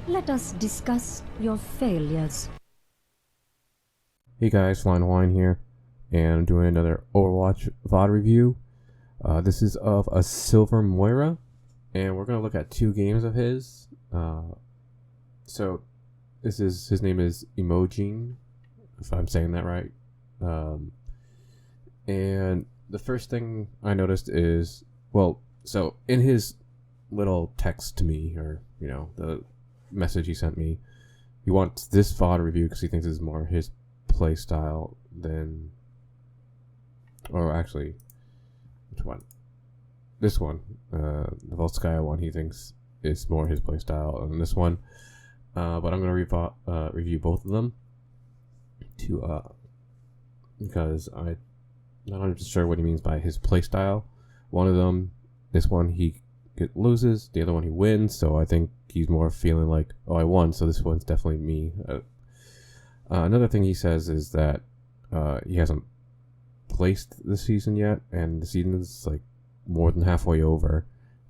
Let us discuss your failures. Hey guys, Flying Wine here, and I'm doing another Overwatch Vod review. This is of a Silver-Moira, and we're going to look at two games of his. So, his name is Imogene, if I'm saying that right. And the first thing I noticed is, so in his little text to me, or, the message he sent me, he wants this VOD review because he thinks it's more his play style than, or actually, which one? This one, the Volskaya one, he thinks is more his play style than this one. But I'm going to review both of them because I'm not 100% sure what he means by his play style. One of them, this one, he loses, the other one he wins, so I think he's more feeling like, oh, I won, so this one's definitely me. Another thing he says is that he hasn't placed this season yet, and the season is like more than halfway over,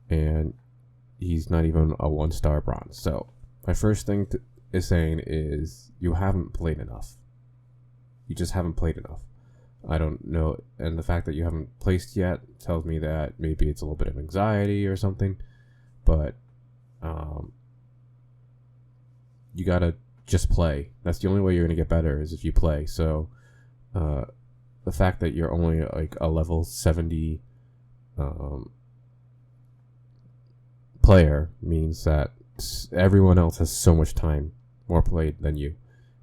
and he's not even a 1-star bronze. So my first thing is saying is you haven't played enough. You just haven't played enough. I don't know, and the fact that you haven't placed yet tells me that maybe it's a little bit of anxiety or something, but you gotta just play. That's the only way you're gonna get better, is if you play. So the fact that you're only like a level 70 player means that everyone else has so much time more played than you.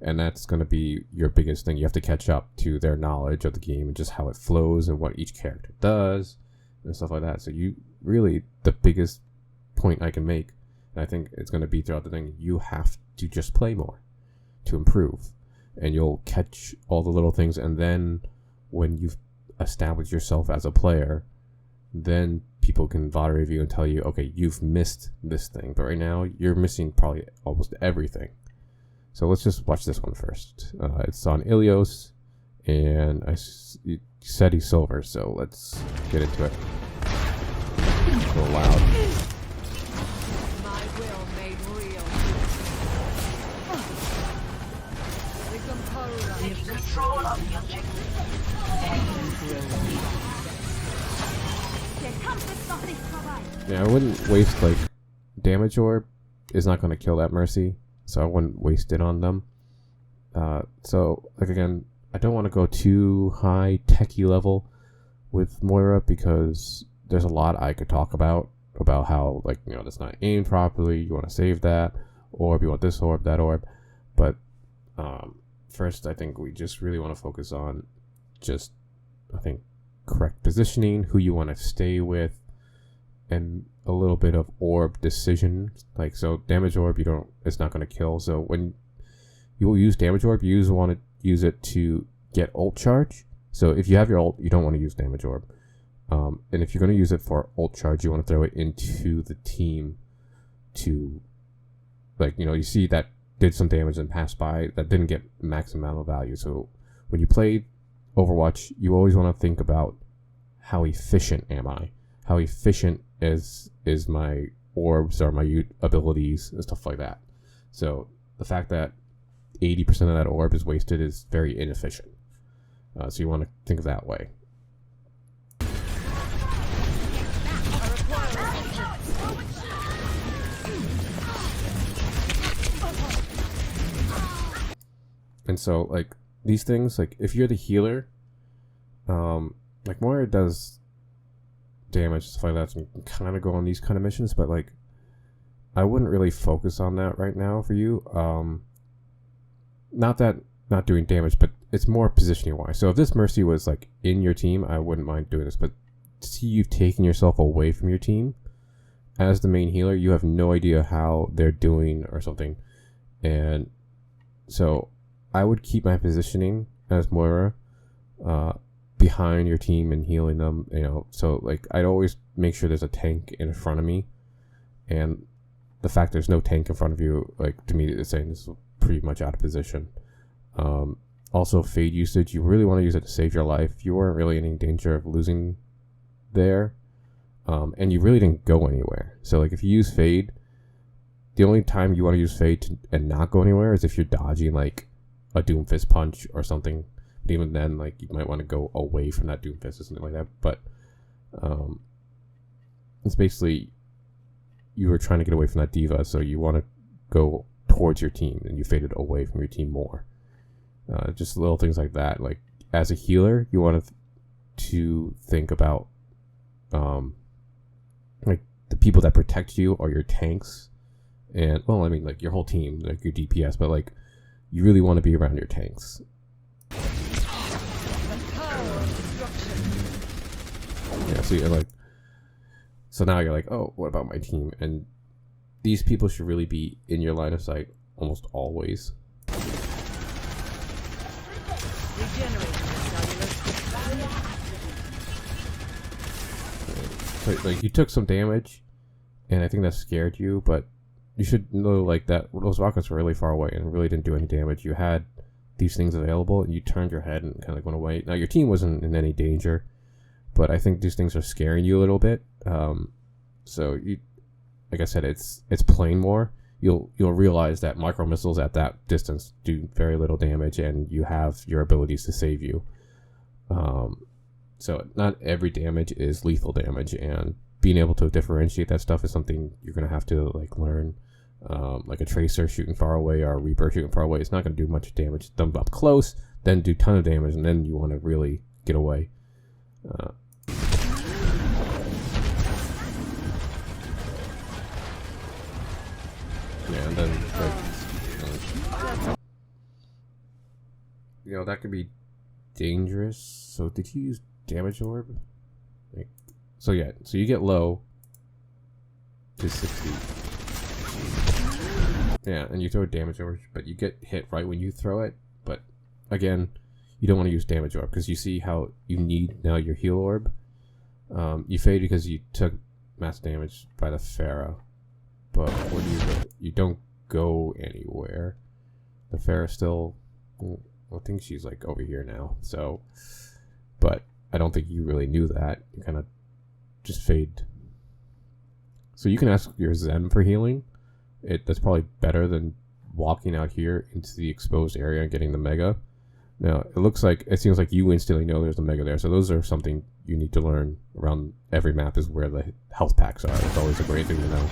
And that's going to be your biggest thing. You have to catch up to their knowledge of the game and just how it flows and what each character does and stuff like that. So the biggest point I can make, and I think it's going to be throughout the thing, you have to just play more to improve. And you'll catch all the little things. And then when you've established yourself as a player, then people can VOD review and tell you, okay, you've missed this thing. But right now, you're missing probably almost everything. So let's just watch this one first. It's on Ilios, and he said he's silver, so let's get into it. It's a little loud. My will made real. Take control of the objective. Yeah, I wouldn't waste, damage orb is not going to kill that Mercy, so I wouldn't waste it on them. Again, I don't want to go too high techie level with Moira because there's a lot I could talk about how, that's not aimed properly, you want to save that orb, you want this orb, that orb. But first, I think we just really want to focus on correct positioning, who you want to stay with, and a little bit of orb decision. So damage orb, it's not going to kill. So when you will use damage orb, you want to use it to get ult charge. So if you have your ult, you don't want to use damage orb. And if you're going to use it for ult charge, you want to throw it into the team to, you see that did some damage and passed by, that didn't get max amount of value. So when you play Overwatch, you always want to think about, how efficient am I? How efficient is my orbs or my abilities and stuff like that. So the fact that 80% of that orb is wasted is very inefficient. So you want to think of that way. And so these things, if you're the healer, Moira does damage, stuff like that, so you can kind of go on these kind of missions, but I wouldn't really focus on that right now for you. Not that not doing damage, but it's more positioning wise. So if this Mercy was in your team, I wouldn't mind doing this, but see, you've taken yourself away from your team as the main healer, you have no idea how they're doing or something. And so I would keep my positioning as Moira behind your team and healing them, so I'd always make sure there's a tank in front of me, and the fact there's no tank in front of you, to me, it's saying this is pretty much out of position. Also, fade usage, you really want to use it to save your life. You weren't really in any danger of losing there, and you really didn't go anywhere. So if you use fade, the only time you want to use Fade and not go anywhere is if you're dodging like a Doomfist punch or something. But even then, like, you might want to go away from that Doomfist or something like that. But it's basically you were trying to get away from that diva, so you want to go towards your team, and you faded away from your team more. Just little things like that. Like, as a healer, you want to think about like the people that protect you are your tanks, and well, I mean, like your whole team, like your DPS, but like you really want to be around your tanks. Yeah, so you're like, so now you're like, oh, what about my team? And these people should really be in your line of sight almost always. Like, you took some damage, and I think that scared you, but you should know, like, that those rockets were really far away and really didn't do any damage. You had these things available, and you turned your head and kind of went away. Now, your team wasn't in any danger, but I think these things are scaring you a little bit. So, you, like I said, it's playing more. You'll realize that micro missiles at that distance do very little damage, and you have your abilities to save you. So not every damage is lethal damage, and being able to differentiate that stuff is something you're gonna have to like learn. Like a Tracer shooting far away or a Reaper shooting far away, it's not gonna do much damage. Them up close, then do a ton of damage, and then you want to really get away. Yeah, and then like, you know, that could be dangerous. So did you use damage orb? Like, so yeah, so you get low to 60. Yeah, and you throw a damage orb, but you get hit right when you throw it. But again, you don't want to use damage orb because you see how you need now your heal orb. You fade because you took mass damage by the Pharah. But when you go, you don't go anywhere. The Pharah still, I think she's like over here now. So, but I don't think you really knew that. You kind of just fade. So you can ask your Zen for healing. That's probably better than walking out here into the exposed area and getting the Mega. Now, it seems like you instantly know there's a Mega there. So those are something you need to learn around every map, is where the health packs are. It's always a great thing to know.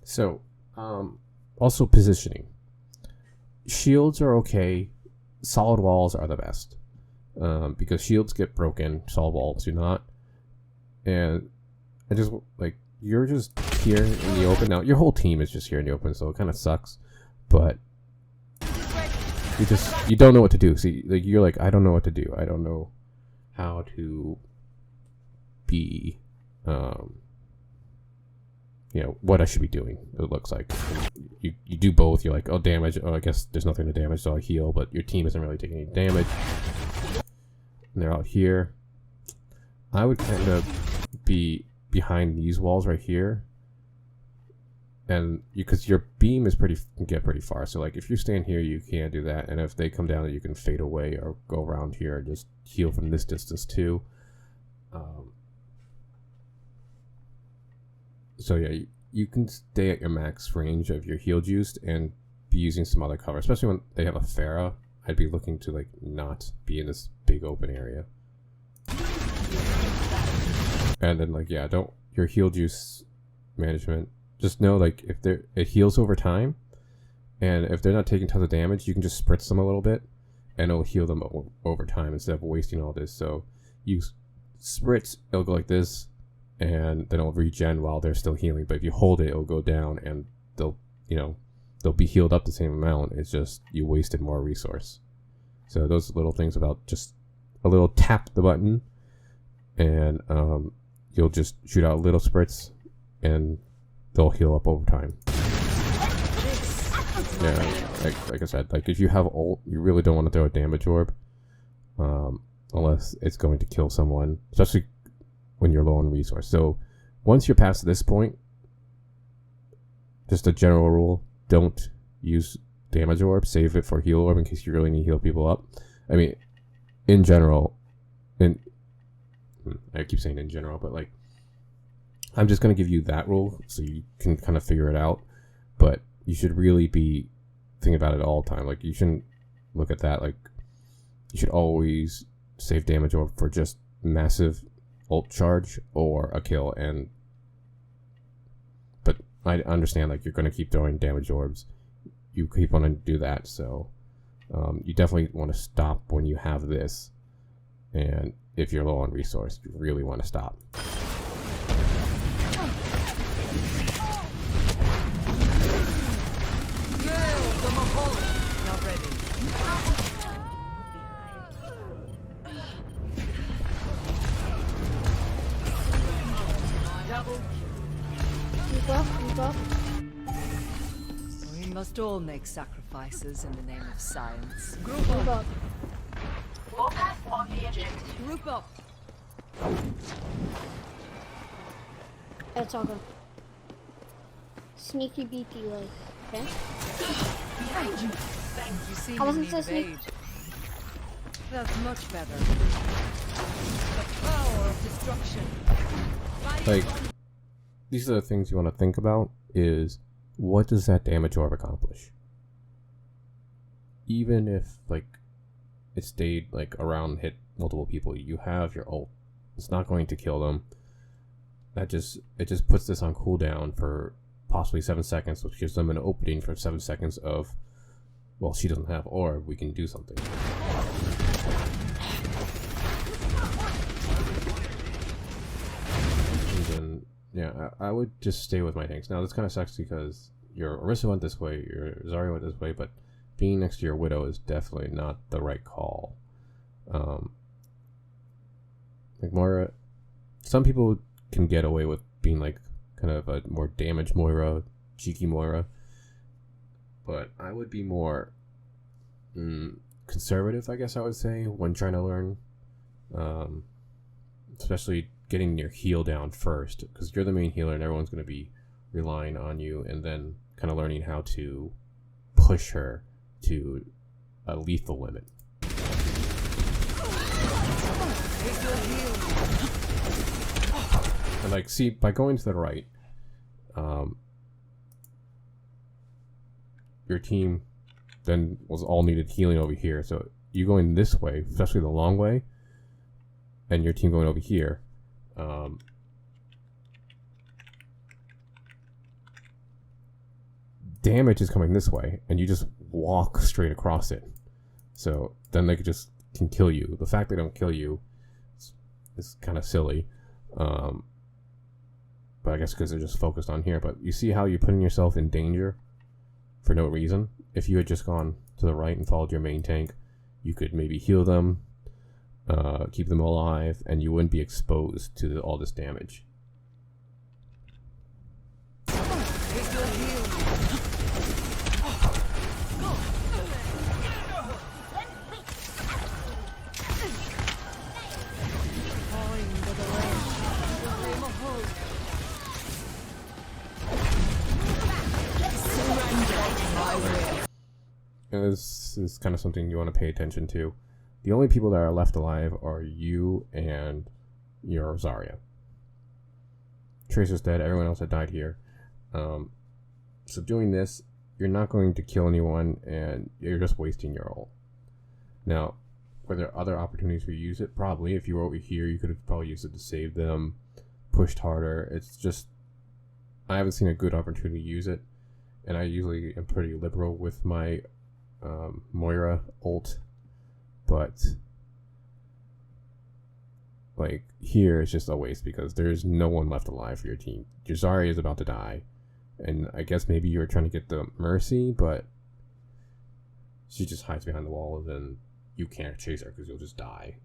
So, also positioning. Shields are okay. Solid walls are the best. Because shields get broken, solid walls do not. And I just, like, you're just here in the open. Now, your whole team is just here in the open, so it kind of sucks. But you don't know what to do. See, like, you're like, I don't know what to do. I don't know how to be, you know, what I should be doing, it looks like. You do both. You're like, oh, damage. Oh, I guess there's nothing to damage, so I heal. But your team isn't really taking any damage. And they're out here. I would kind of be behind these walls right here. And because your beam is can get pretty far. So, like, if you stand here, you can't do that. And if they come down, you can fade away or go around here and just heal from this distance, too. So yeah, you can stay at your max range of your heal juice and be using some other cover, especially when they have a Pharah. I'd be looking to, like, not be in this big open area. And then, like, yeah, your heal juice management, just know, like, if it heals over time, and if they're not taking tons of damage, you can just spritz them a little bit, and it'll heal them over time instead of wasting all this. So you spritz, it'll go like this, and then it'll regen while they're still healing. But if you hold it, it'll go down, and they'll be healed up the same amount. It's just you wasted more resource. So those little things about just a little tap the button, and you'll just shoot out little spritz, and they'll heal up over time. Yeah, like I said, like, if you have ult, you really don't want to throw a damage orb, unless it's going to kill someone, especially when you're low on resource. So once you're past this point, just a general rule: don't use damage orb. Save it for heal orb in case you really need to heal people up. I mean, in general, I keep saying in general, but like, I'm just gonna give you that rule so you can kind of figure it out. But you should really be thinking about it all the time. Like, you shouldn't look at that. Like, you should always save damage orb for just massive ult charge or a kill. But I understand, like, you're gonna keep throwing damage orbs. You keep wanting to do that, so you definitely want to stop when you have this. And if you're low on resource, you really want to stop. We must all make sacrifices in the name of science. Move up. Focus on the objective. Group up. It's all good. Sneaky beaky, like, okay? Behind you. You see I wasn't me so sneaky. invade. That's much better. The power of destruction. Like, these are the things you want to think about, is what does that damage orb accomplish? Even if, like, it stayed, like, around and hit multiple people, you have your ult. It's not going to kill them. It just puts this on cooldown for possibly 7 seconds, which gives them an opening for 7 seconds of, well, she doesn't have orb, we can do something. And then, yeah, I would just stay with my tanks. Now, this kind of sucks because your Orisa went this way, your Zarya went this way, but being next to your Widow is definitely not the right call. Like, Moira, some people can get away with being like kind of a more damaged Moira, cheeky Moira, but I would be more conservative, I guess I would say, when trying to learn, especially getting your heal down first, because you're the main healer and everyone's going to be relying on you, and then kind of learning how to push her to a lethal limit. And like, see, by going to the right, your team then was all needed healing over here. So you going this way, especially the long way, and your team going over here, damage is coming this way, and you just walk straight across it. So then they can kill you. The fact they don't kill you is kind of silly. But I guess because they're just focused on here. But you see how you're putting yourself in danger for no reason? If you had just gone to the right and followed your main tank, you could maybe heal them, keep them alive, and you wouldn't be exposed to all this damage. And this is kind of something you want to pay attention to. The only people that are left alive are you and your Zarya. Tracer's dead, everyone else had died here. So doing this, you're not going to kill anyone, and you're just wasting your ult. Now, were there other opportunities for you to use it? Probably. If you were over here, you could have probably used it to save them, pushed harder. It's just, I haven't seen a good opportunity to use it, and I usually am pretty liberal with my Moira ult, but like here it's just a waste because there's no one left alive for your team. Your Zarya is about to die, and I guess maybe you were trying to get the Mercy, but she just hides behind the wall, and then you can't chase her because you'll just die.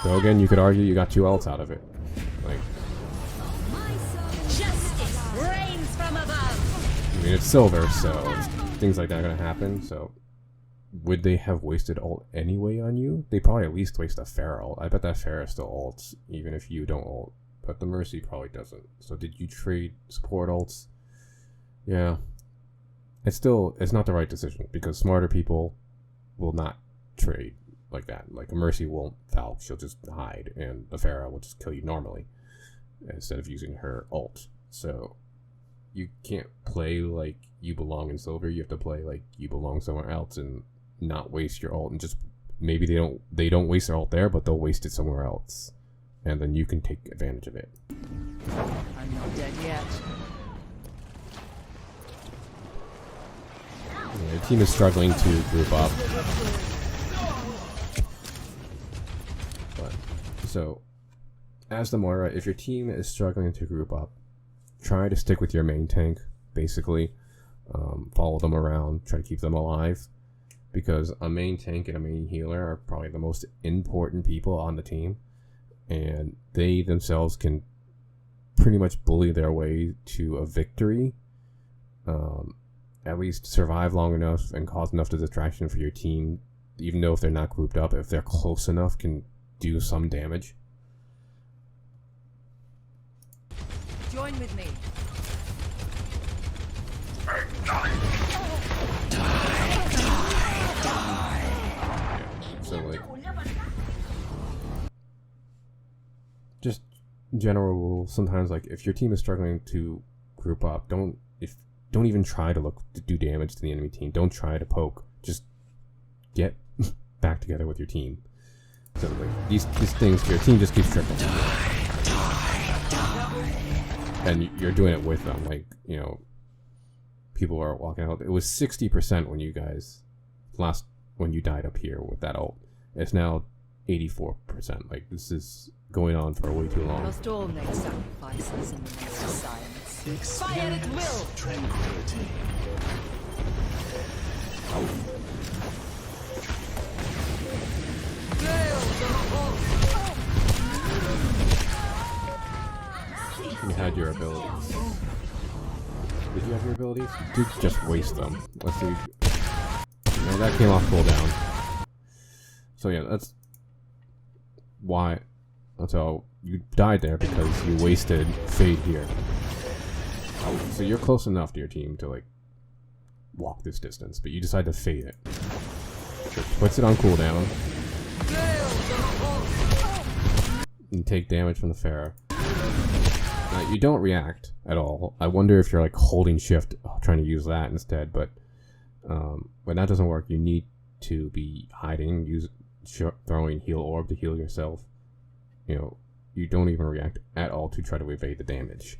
So again, you could argue you got 2 ults out of it. Like, I mean, it's silver, so things like that are gonna happen. So would they have wasted ult anyway on you? They probably at least waste a Pharah ult. I bet that Pharah still ults, even if you don't ult. But the Mercy probably doesn't. So did you trade support ults? Yeah. It's not the right decision, because smarter people will not trade like that. Like, a Mercy won't Valk, she'll just hide, and the Pharah will just kill you normally instead of using her ult. So you can't play like you belong in Silver. You have to play like you belong somewhere else and not waste your ult, and just maybe they don't waste their ult there, but they'll waste it somewhere else, and then you can take advantage of it. I'm not dead yet. Yeah, the team is struggling to group up. But so, as the Moira, if your team is struggling to group up, try to stick with your main tank, basically. Follow them around, try to keep them alive, because a main tank and a main healer are probably the most important people on the team, and they themselves can pretty much bully their way to a victory, at least survive long enough and cause enough distraction for your team, even though if they're not grouped up, if they're close enough, can do some damage. Join with me. So, like, just general rule. Sometimes, like, if your team is struggling to group up, don't even try to do damage to the enemy team. Don't try to poke. Just get back together with your team. So, like, these things, your team just keeps tripping. And you're doing it with them. Like, you know, people are walking out. It was 60% when you died up here with that ult. It's now 84%. Like, this is going on for way too We long. must all make sacrifices in the name of science. Fire at will! Tranquility. You had your abilities. Did you have your abilities? You did just waste them. Let's see. No, that came off cooldown. So yeah, that's why. So you died there because you wasted Fade here. So you're close enough to your team to, like, walk this distance, but you decide to Fade it. So it puts it on cooldown. And take damage from the Pharah. You don't react at all. I wonder if you're, like, holding shift, trying to use that instead, but when that doesn't work, you need to be hiding, throwing heal orb to heal yourself. You know, you don't even react at all to try to evade the damage.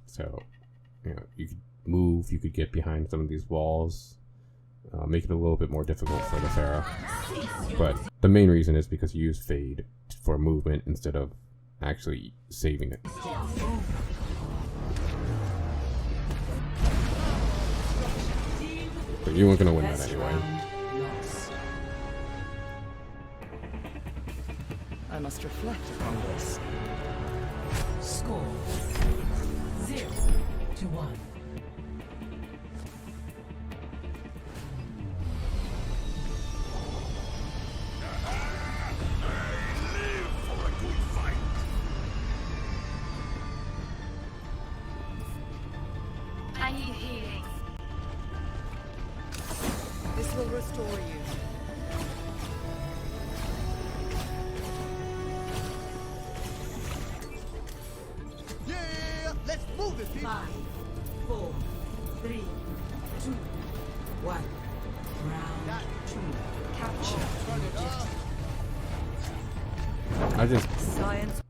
So, you know, you could move, you could get behind some of these walls, make it a little bit more difficult for the Pharah. But the main reason is because you use Fade for movement instead of actually saving it. But you weren't going to win that anyway. I must reflect upon this. Score 0-1. I need healing. This will restore you. Yeah, let's move this people. 5, 4, 3, 2, 1. Round 2. Capture. I just... Science.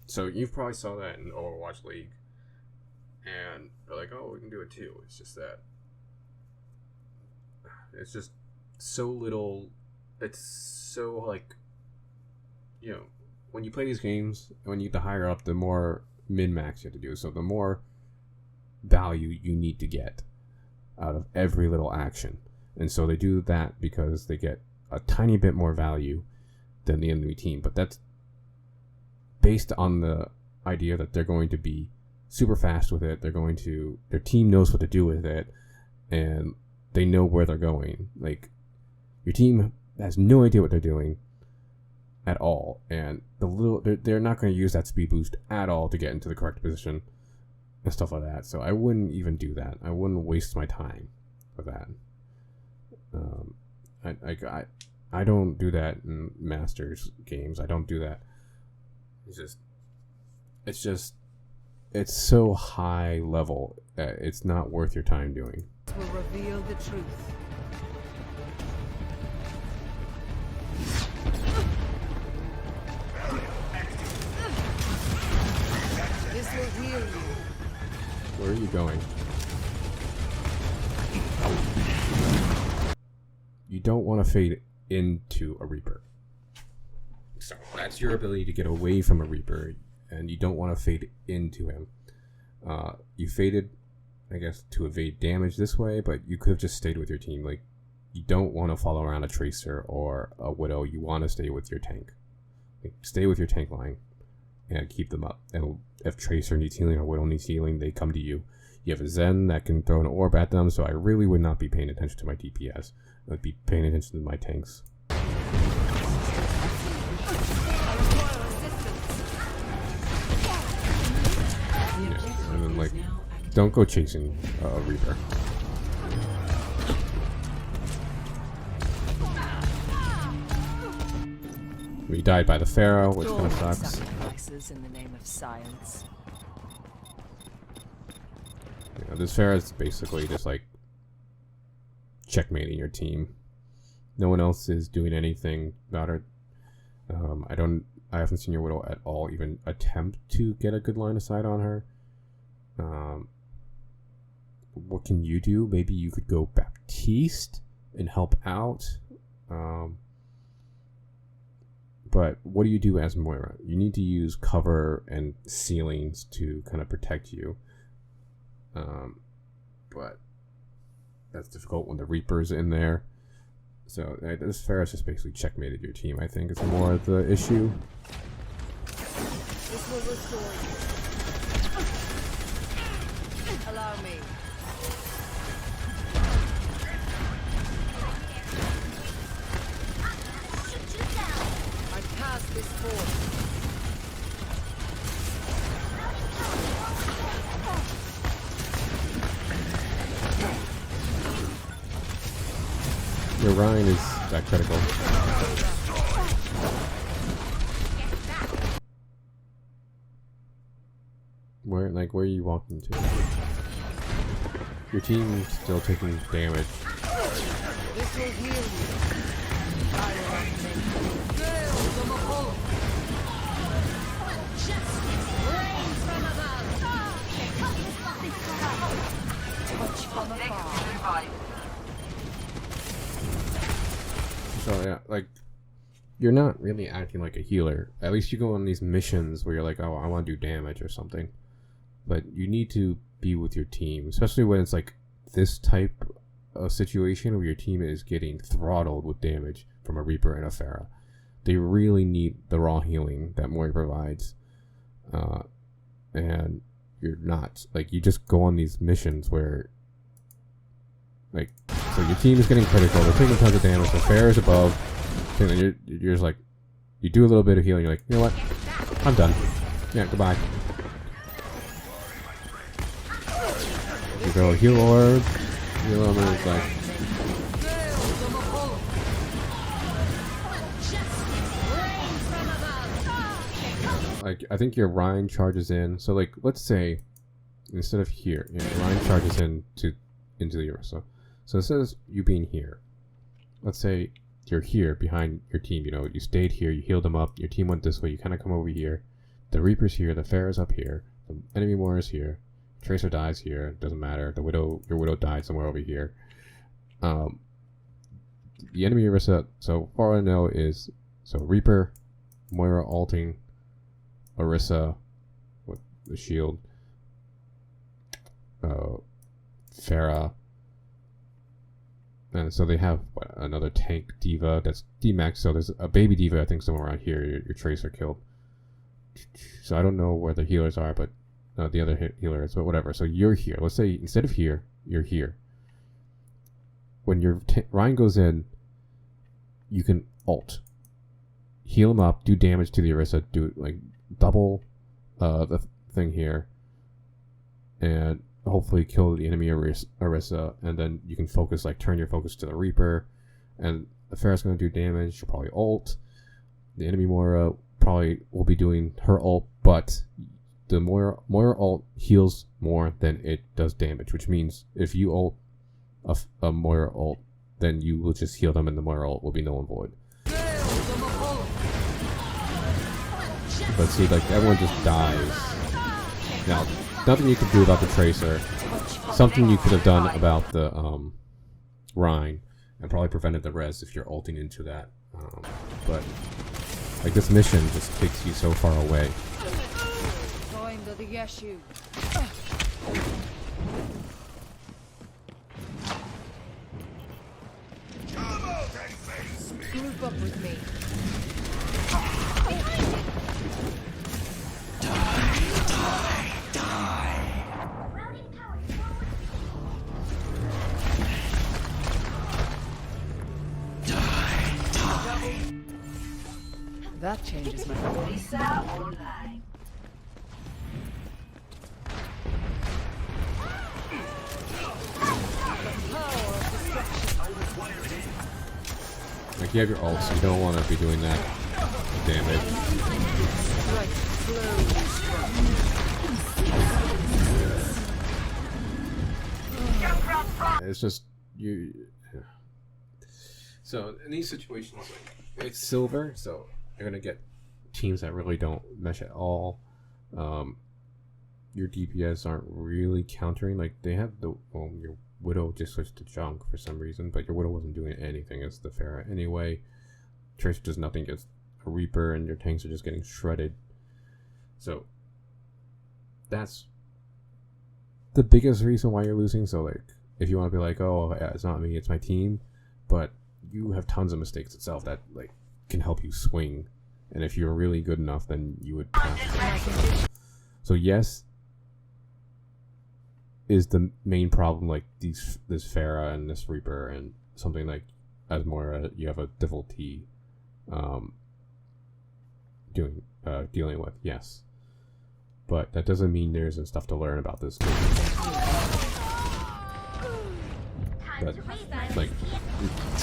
So you probably saw that in Overwatch League. And they're like, oh, we can do it too. It's just that... It's just so little... It's so, like... You know, when you play these games, the higher up, the more min-max you have to do. So the more value you need to get out of every little action. And so they do that because they get a tiny bit more value than the enemy team. But that's based on the idea that they're going to be super fast with it. Their team knows what to do with it. And they know where they're going. Like, your team has no idea what they're doing at all, and they're not going to use that speed boost at all to get into the correct position and stuff like that. So I wouldn't even do that. I wouldn't waste my time with that. I don't do that in Masters games. I don't do that. It's so high level that it's not worth your time doing. Will reveal the truth. This will heal you. Where are you going? You don't want to fade into a Reaper. So that's your ability to get away from a Reaper, and you don't want to fade into him. You faded, I guess, to evade damage this way, but you could have just stayed with your team. Like, you don't want to follow around a Tracer or a Widow. You want to stay with your tank. Like, stay with your tank line and keep them up. And if Tracer needs healing or Widow needs healing, they come to you. You have a Zen that can throw an orb at them, so I really would not be paying attention to my DPS. I would be paying attention to my tanks. Yeah, and then, like, don't go chasing a Reaper. We died by the Pharaoh, which kind of sucks. Sacrifices in the name of science. Yeah, this Pharaoh is basically just like checkmating your team. No one else is doing anything about her. I haven't seen your Widow at all even attempt to get a good line of sight on her. What can you do? Maybe you could go Baptiste and help out. But what do you do as Moira? You need to use cover and ceilings to kind of protect you. But that's difficult when the Reaper's in there. So this Pharaoh's just basically checkmated your team, I think, is more the issue. This will restore you. Allow me. I pass this force. Your Rhine is that critical. Where are you walking to? Your team's still taking damage. This will heal you. I will make Gale from Apollo. Rain from above. Touch from afar. So yeah, like, you're not really acting like a healer. At least you go on these missions where you're like, oh, I want to do damage or something. But you need to be with your team, especially when it's like this type of situation where your team is getting throttled with damage from a Reaper and a Pharaoh. They really need the raw healing that Moira provides. And you're not. Like, you just go on these missions where, like, so your team is getting critical, they're taking tons of damage, the Pharaoh is above, and you're just like, you do a little bit of healing, you're like, you know what, I'm done. Yeah, goodbye. You go heal orb, and it's like, I think your Rhine charges in, so like, let's say, instead of here, Rhine charges into the Orisa. So instead of you being here, let's say you're here behind your team, you stayed here, you healed them up, your team went this way, you kind of come over here, the Reaper's here, the Pharaoh's up here, the enemy Moira's here, Tracer dies here, doesn't matter, your Widow died somewhere over here. The enemy Orisa, so far I know, is, so Reaper, Moira ulting, Orisa with the shield, Pharah, and so they have another tank diva that's D-max. So there's a baby diva, I think, somewhere around here. Your Tracer killed. So I don't know where the healers are, but the other healer is. But whatever. So you're here. Let's say instead of here, you're here. when your Ryan goes in, you can ult, heal him up, do damage to the Orisa, do like double the thing here, and hopefully kill the enemy Orisa, and then you can focus, like turn your focus to the Reaper, and the Pharah's going to do damage. She'll probably ult. The enemy Moira probably will be doing her ult, but the Moira ult heals more than it does damage, which means if you ult a Moira ult, then you will just heal them and the Moira ult will be null and void. But see, like, everyone just dies. Now, nothing you can do about the Tracer. Something you could have done about the Rhine, and probably prevented the res if you're ulting into that. But like, this mission just takes you so far away. Going to the Yeshu. Group up with me. That changes my mind. Like, you have your ult, so you don't want to be doing that damage. It's just you. So in these situations, like, it's silver, so you're gonna get teams that really don't mesh at all. Your DPS aren't really countering. Like, they have the your Widow just switched to junk for some reason, but your Widow wasn't doing anything against the Pharah anyway. Tracer does nothing against a Reaper, and your tanks are just getting shredded. So that's the biggest reason why you're losing. So, like, if you want to be like, oh, yeah, it's not me, it's my team, but you have tons of mistakes itself that, like, can help you swing. And if you're really good enough, then you would pass. So yes, is the main problem, like, this Pharah and this Reaper and something like as Moira, you have a difficulty dealing with, yes. But that doesn't mean there isn't stuff to learn about this game. But, like,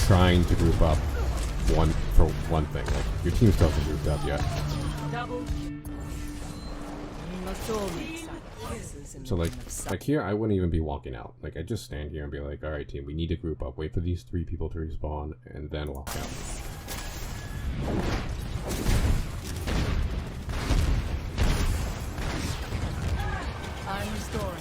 trying to group up for one thing, like, your team still hasn't grouped up yet. So like here, I wouldn't even be walking out. Like, I'd just stand here and be like, alright team, we need to group up, wait for these 3 people to respawn, and then walk out. I'm restoring.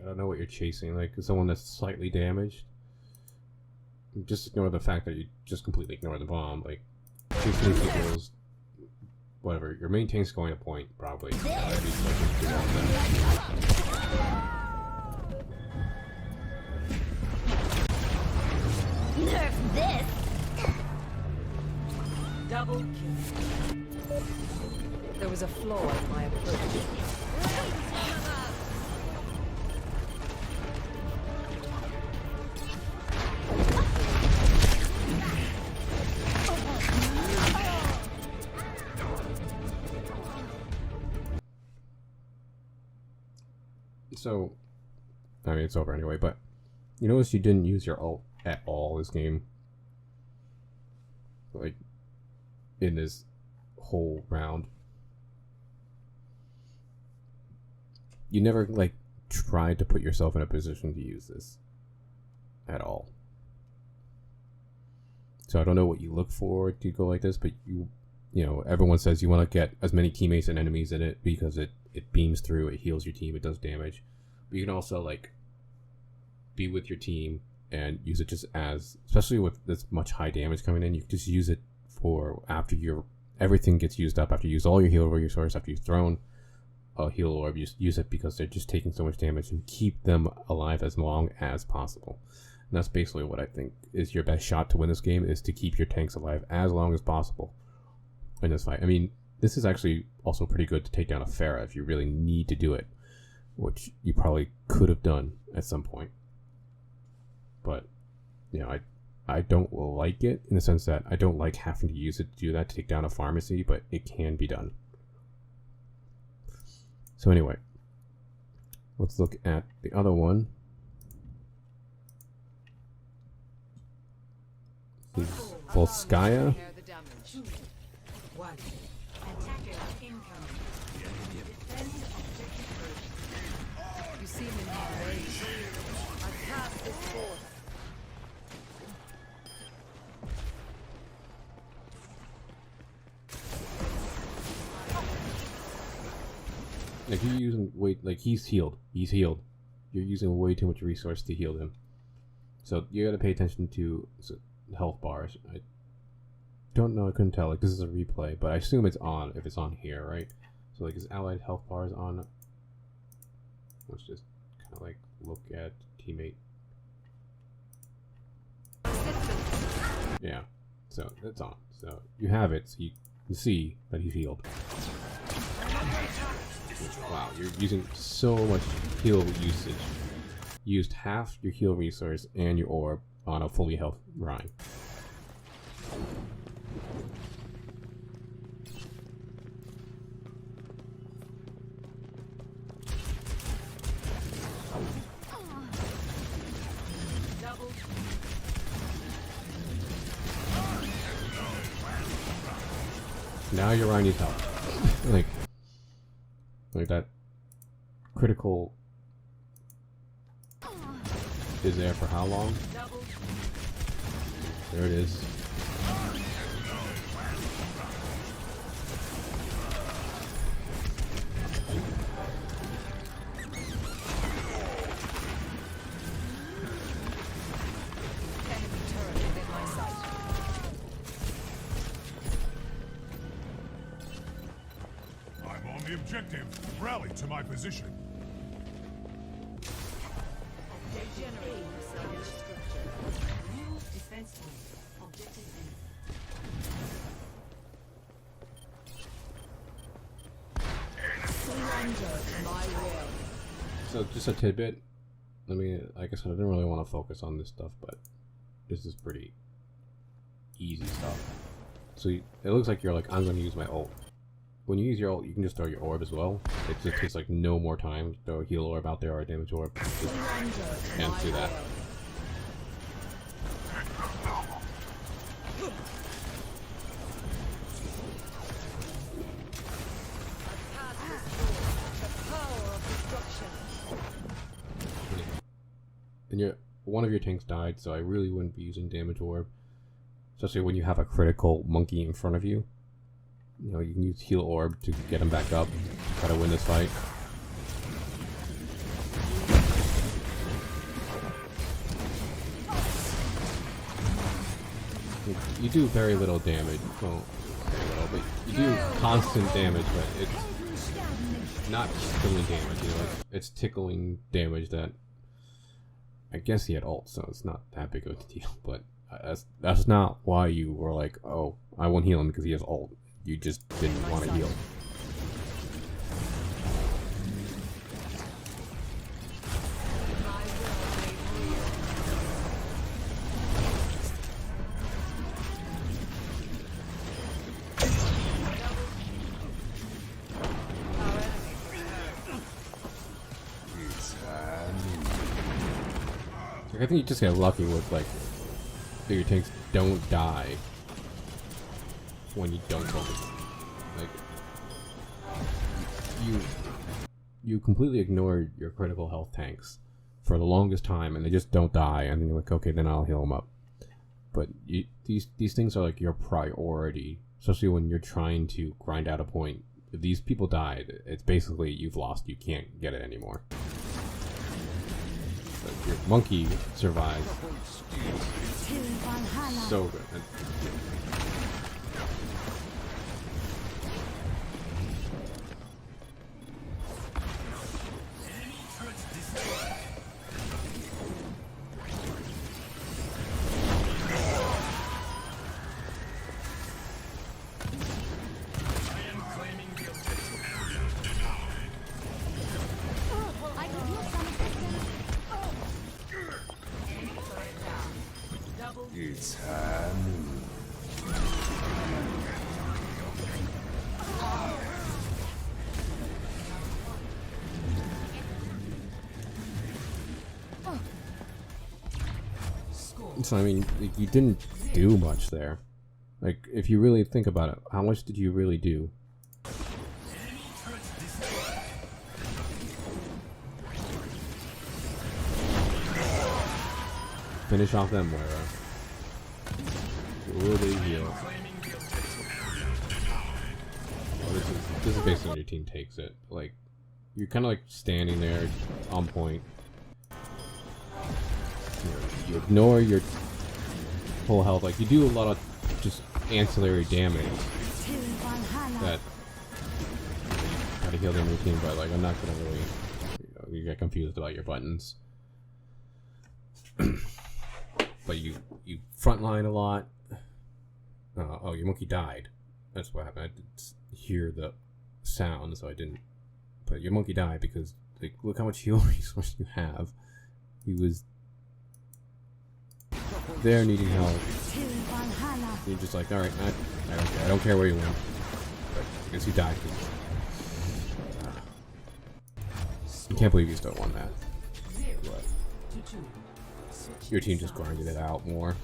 I don't know what you're chasing, like someone that's slightly damaged. Just ignore the fact that you just completely ignore the bomb. Like, chasing these people's whatever. Your main tank's going to point, probably. Nerf this! Double kill. There was a flaw in my approach. So, I mean, it's over anyway, but you notice you didn't use your ult at all this game. Like, in this whole round. You never, like, tried to put yourself in a position to use this at all. So I don't know what you look for to go like this, but you know, everyone says you want to get as many teammates and enemies in it because it beams through, it heals your team, it does damage. But you can also, like, be with your team and use it just as, especially with this much high damage coming in, you can just use it for after everything gets used up, after you use all your heal resource, after you've thrown a heal orb, use it because they're just taking so much damage, and keep them alive as long as possible. And that's basically what I think is your best shot to win this game, is to keep your tanks alive as long as possible in this fight. I mean, this is actually also pretty good to take down a Pharah if you really need to do it, which you probably could have done at some point. But, you know, I don't like it in the sense that I don't like having to use it to do that, to take down a pharmacy, but it can be done. So anyway, let's look at the other one. This is Volskaya. Bear the damage. 1. Attacker incoming. Defend objective. You seem in my way. I cast this forth. Like you're using he's healed. You're using way too much resource to heal him. So you gotta pay attention to health bars. I don't know, I couldn't tell. Like this is a replay, but I assume it's on if it's on here, right? So like his allied health bars on. Let's just kinda like look at teammate. Yeah. So it's on. So you have it, so you can see that he's healed. Wow, you're using so much heal usage. You used half your heal resource and your orb on a fully health Rhine. Now your Rhine needs help. Like that critical is there for how long? There it is. Objective, rally to my position. New defense point. Objective So just a tidbit. I mean, like I said, I didn't really want to focus on this stuff, but this is pretty easy stuff. So it looks like you're like, I'm going to use my ult. When you use your ult, you can just throw your orb as well. It just takes like no more time to throw a heal orb out there or a damage orb. Just can't do that. And one of your tanks died, so I really wouldn't be using damage orb. Especially when you have a critical monkey in front of you. You know, you can use heal orb to get him back up, try to win this fight. You do very little damage. Well, very little, but you do constant damage, but it's not killing damage. You know, it's tickling damage that I guess he had ult, so it's not that big of a deal. But that's not why you were like, oh, I won't heal him because he has ult. You just didn't want to heal. I think you just get lucky with like that your tanks don't die when you don't focus. Like you completely ignore your critical health tanks for the longest time, and they just don't die, and then you're like, okay, then I'll heal them up. But these things are like your priority, especially when you're trying to grind out a point. If these people died, it's basically you've lost. You can't get it anymore. But your monkey survived. So good. So I mean, like, you didn't do much there. Like, if you really think about it, how much did you really do? Finish off that Moira. Will they heal? Oh, this is basically when your team takes it. Like, you're kind of like standing there on point. You ignore your full health. Like, you do a lot of just ancillary damage that try to heal the enemy team, but like, I'm not gonna really, you get confused about your buttons. But you frontline a lot. Oh, your monkey died. That's what happened. I didn't hear the sound, so I didn't. But your monkey died because, like, look how much heal resource you have. He was there needing help. You're just like, all right, I don't care where you went. But I guess you died. You can't believe you still won that. But your team just grinded it out more.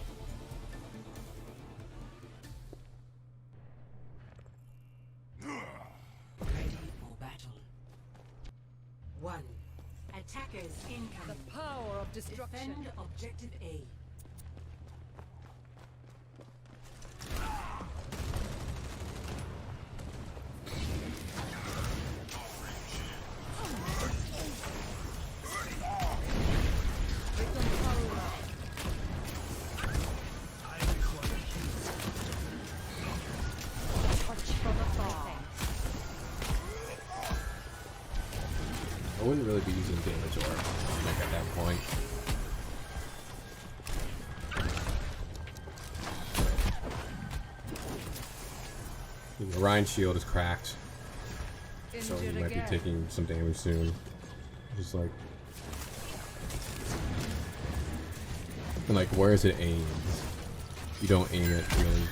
Ready for battle. 1. Attackers incoming. The power of destruction. Defend objective A. I wouldn't really be using damage or like at that point. The Ryan's shield is cracked, so you might be taking some damage soon. Just like, and like, where is it aimed? You don't aim it really.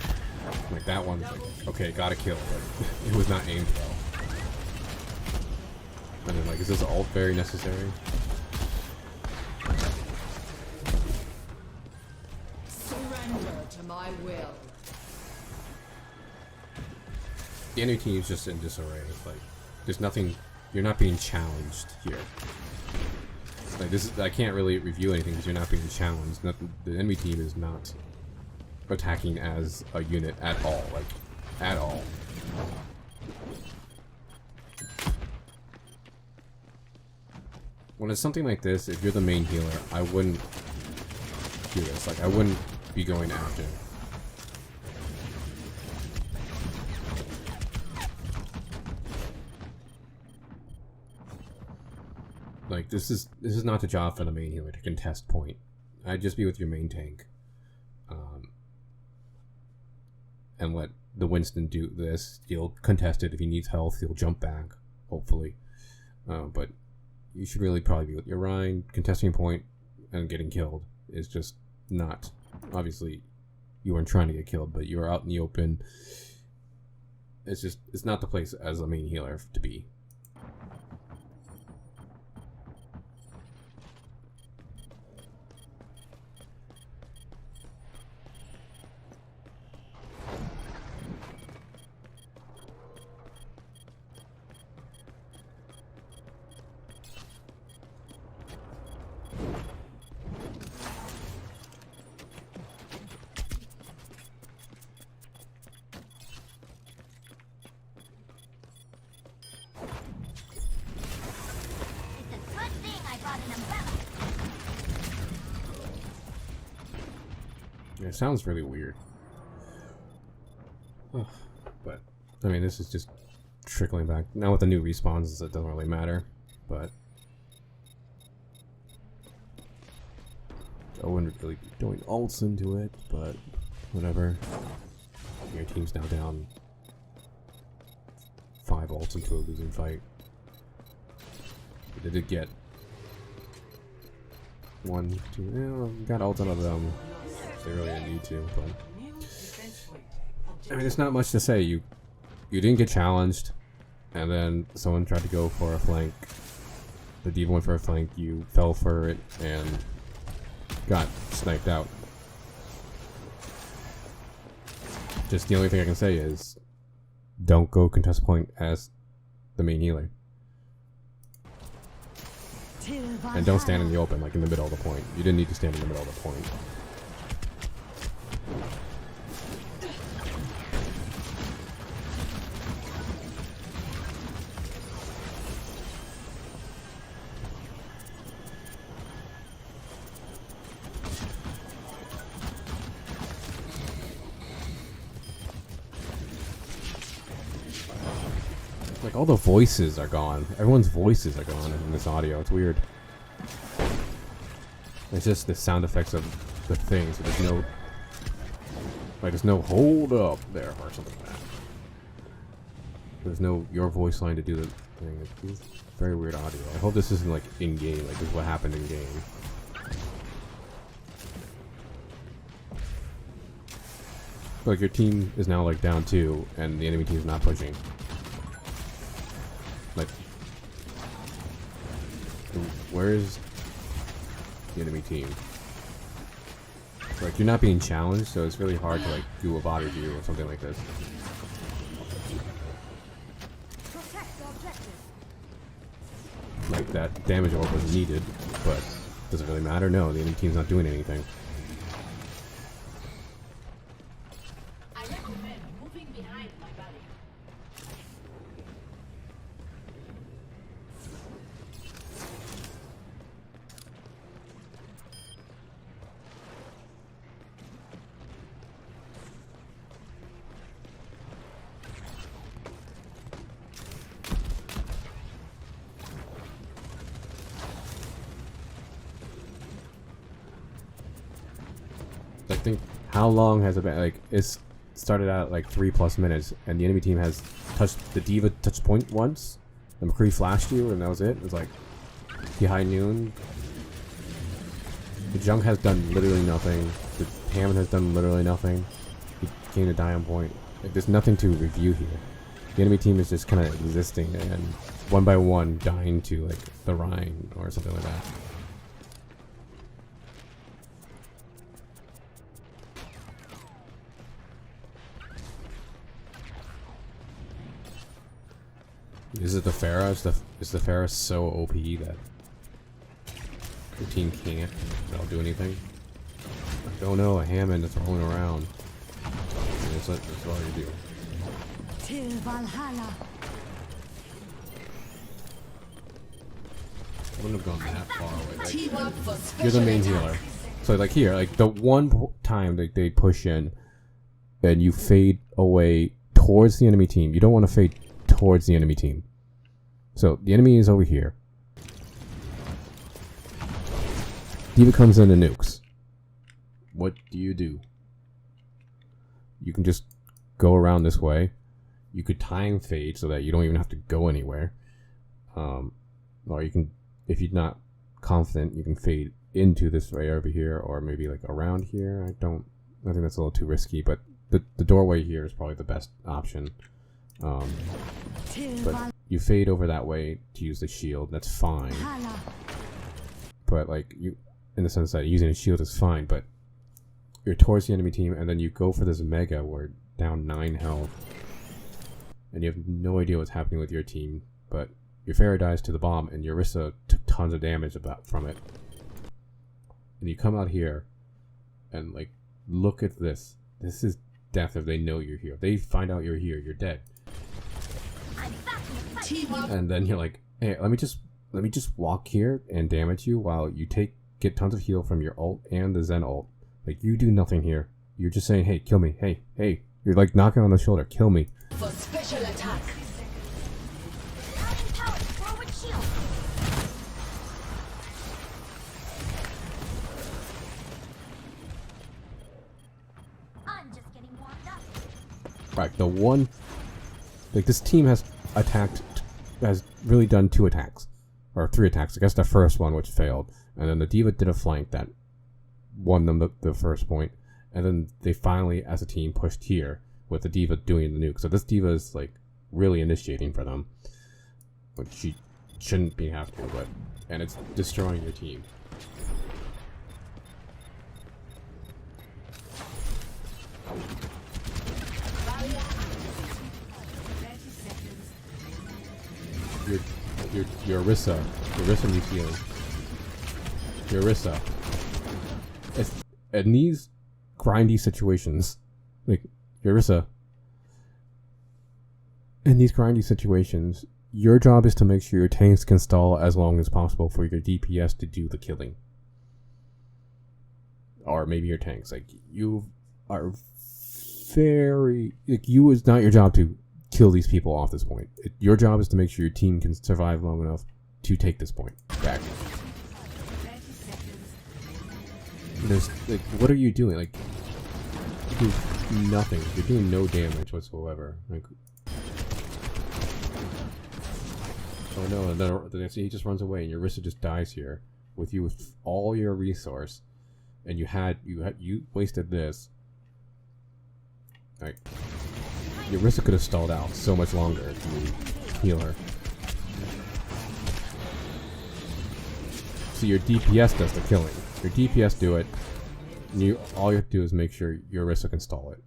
Like that one, like, okay, got a kill, but it was not aimed well. And then, like, is this ult very necessary? Surrender to my will. The enemy team is just in disarray. Like, there's nothing. You're not being challenged here. Like, this is. I can't really review anything because you're not being challenged. Nothing, the enemy team is not attacking as a unit at all. Like, at all. When it's something like this, if you're the main healer, I wouldn't do this. Like, I wouldn't be going after. Like, this is not the job for the main healer to contest point. I'd just be with your main tank, and let the Winston do this. He'll contest it if he needs health. He'll jump back, hopefully. But you should really probably be with your Ryan. Contesting point and getting killed is just not. Obviously, you weren't trying to get killed, but you were out in the open. It's not the place as a main healer to be. It sounds really weird. But, I mean, this is just trickling back. Now with the new respawns, it doesn't really matter. But I wouldn't really be doing ults into it, but whatever. Your team's now down 5 ults into a losing fight. They did get 1, 2, got ults out of them. They really didn't need to, but I mean, there's not much to say. You didn't get challenged, and then someone tried to go for a flank. The D1 went for a flank. You fell for it and got sniped out. Just the only thing I can say is, don't go contest point as the main healer. And don't stand in the open, like in the middle of the point. You didn't need to stand in the middle of the point. Like, all the voices are gone. Everyone's voices are gone in this audio. It's weird. It's just the sound effects of the thing, so there's no... Like, there's no hold up there or something like that. There's no your voice line to do the thing. It's very weird audio. I hope this isn't, like, in-game. Like, this is what happened in-game. Like, your team is now, like, down 2, and the enemy team is not pushing. Like, where is the enemy team? Like, you're not being challenged, so it's really hard to, like, do a body view or something like this. Like, that damage orb was needed, but does it really matter? No, the enemy team's not doing anything. I think, how long has it been? Like, it's started out at like 3+ minutes, and the enemy team has touched the D.Va touch point once, and McCree flashed you, and that was it. It was like, the high noon. The Junk has done literally nothing. The Hammond has done literally nothing. He came to die on point. Like, there's nothing to review here. The enemy team is just kind of existing, and one by one dying to, like, the Rhine or something like that. Is it the Pharah? Is the Pharah so OP that the team can't do anything? I don't know, a Hammond that's rolling around. That's all you do. Till Valhalla. I wouldn't have gone that far away. Like, you're the main healer. So, like, here, like, the one time that they push in and you fade away towards the enemy team, you don't want to fade towards the enemy team. So the enemy is over here. D.Va comes in and nukes. What do? You can just go around this way. You could time fade so that you don't even have to go anywhere. Or you can, if you're not confident, you can fade into this way over here, or maybe like around here. I think that's a little too risky, but the doorway here is probably the best option. But you fade over that way to use the shield, that's fine. But like, you, in the sense that using a shield is fine, but you're towards the enemy team, and then you go for this mega where down 9 health, and you have no idea what's happening with your team, but your Pharah dies to the bomb, and your Orisa took tons of damage from it. And you come out here, and like, look at this. This is death if they know you're here. If they find out you're here, you're dead. And then you're like, hey, let me just walk here and damage you while you get tons of heal from your ult and the Zen ult. Like, you do nothing here. You're just saying, hey, kill me. Hey. You're like knocking on the shoulder, kill me. For special attack. Right, the one, like, this team has really done 2 attacks, or 3 attacks. I guess the first one, which failed, and then the D.Va did a flank that won them the first point, and then they finally, as a team, pushed here with the D.Va doing the nuke. So this D.Va is like really initiating for them, which she shouldn't be have to, but, and it's destroying your team. your Orisa. Orisa needs healing. Your Orisa. In these grindy situations, like your Orisa. In these grindy situations, your job is to make sure your tanks can stall as long as possible for your DPS to do the killing. Or maybe your tanks. Like, you are very... Like, it's not your job to kill these people off this point. Your job is to make sure your team can survive long enough to take this point back. There's, like, what are you doing? Like, you do nothing. You're doing no damage whatsoever. Like... Oh no, and then he just runs away and your Orisa just dies here with you with all your resource, and you wasted this. Like, your Orisa could have stalled out so much longer if you heal her. So your DPS does the killing. Your DPS do it, and all you have to do is make sure your Orisa can stall it.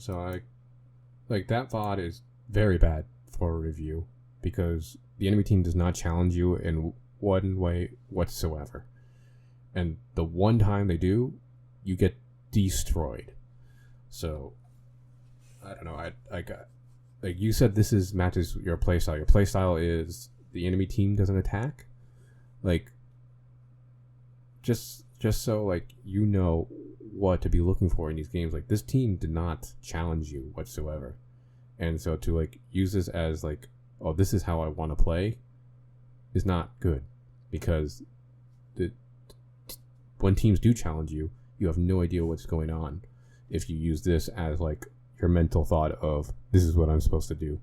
So like that VOD is very bad for a review because the enemy team does not challenge you in one way whatsoever. And the one time they do, you get destroyed. So I don't know, I got, like you said, this is matches your playstyle. Your playstyle is the enemy team doesn't attack. Like, just so like you know what to be looking for in these games. Like, this team did not challenge you whatsoever, and so to like use this as like, oh, this is how I want to play, is not good, because when teams do challenge you, you have no idea what's going on if you use this as like your mental thought of this is what I'm supposed to do.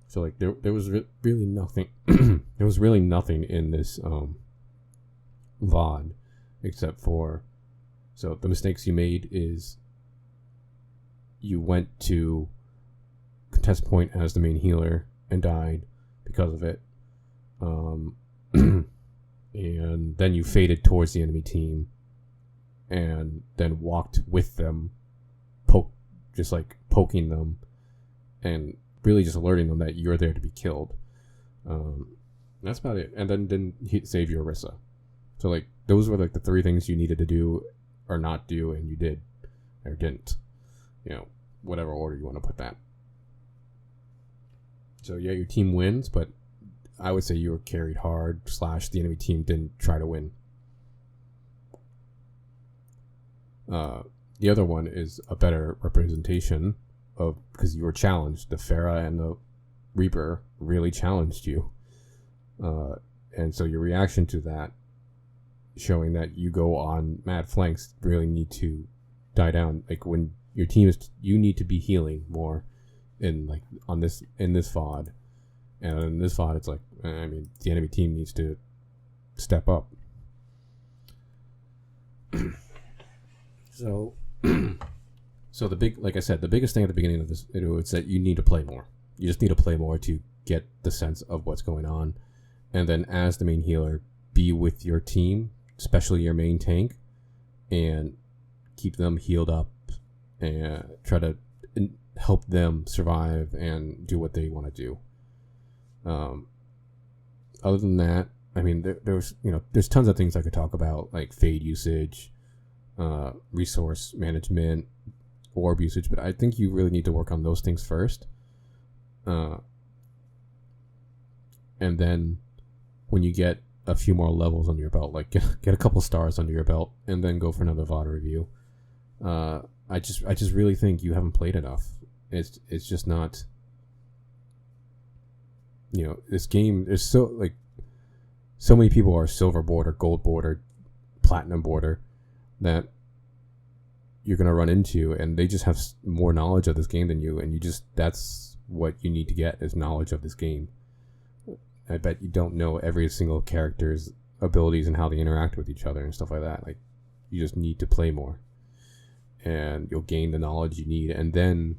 So like there was really nothing there was really nothing in this VOD except for, so the mistakes you made is you went to contest point as the main healer and died because of it, and then you faded towards the enemy team and then walked with them, just like poking them and really just alerting them that you're there to be killed. That's about it. And then didn't save your Orisa. So like those were like the three things you needed to do or not do, and you did or didn't. You know, whatever order you want to put that. So yeah, your team wins, but I would say you were carried hard / the enemy team didn't try to win. The other one is a better representation of, because you were challenged. The Pharah and the Reaper really challenged you. And so your reaction to that, showing that you go on mad flanks, really need to die down. Like when your team is, you need to be healing more in like in this VOD. And in this VOD, it's like, I mean, the enemy team needs to step up. So the big, like I said, the biggest thing at the beginning of this video is that you need to play more. You just need to play more to get the sense of what's going on. And then as the main healer, be with your team, especially your main tank, and keep them healed up and try to help them survive and do what they want to do. Other than that, I mean, there's tons of things I could talk about, like fade usage, resource management, orb usage, but I think you really need to work on those things first. And then when you get a few more levels under your belt, like get a couple stars under your belt, and then go for another VOD review. I just really think you haven't played enough. It's just not, you know, this game is so many people are silver border, gold border, platinum border that you're going to run into, and they just have more knowledge of this game than you, and that's what you need to get, is knowledge of this game. I bet you don't know every single character's abilities and how they interact with each other and stuff like that. Like, you just need to play more, and you'll gain the knowledge you need, and then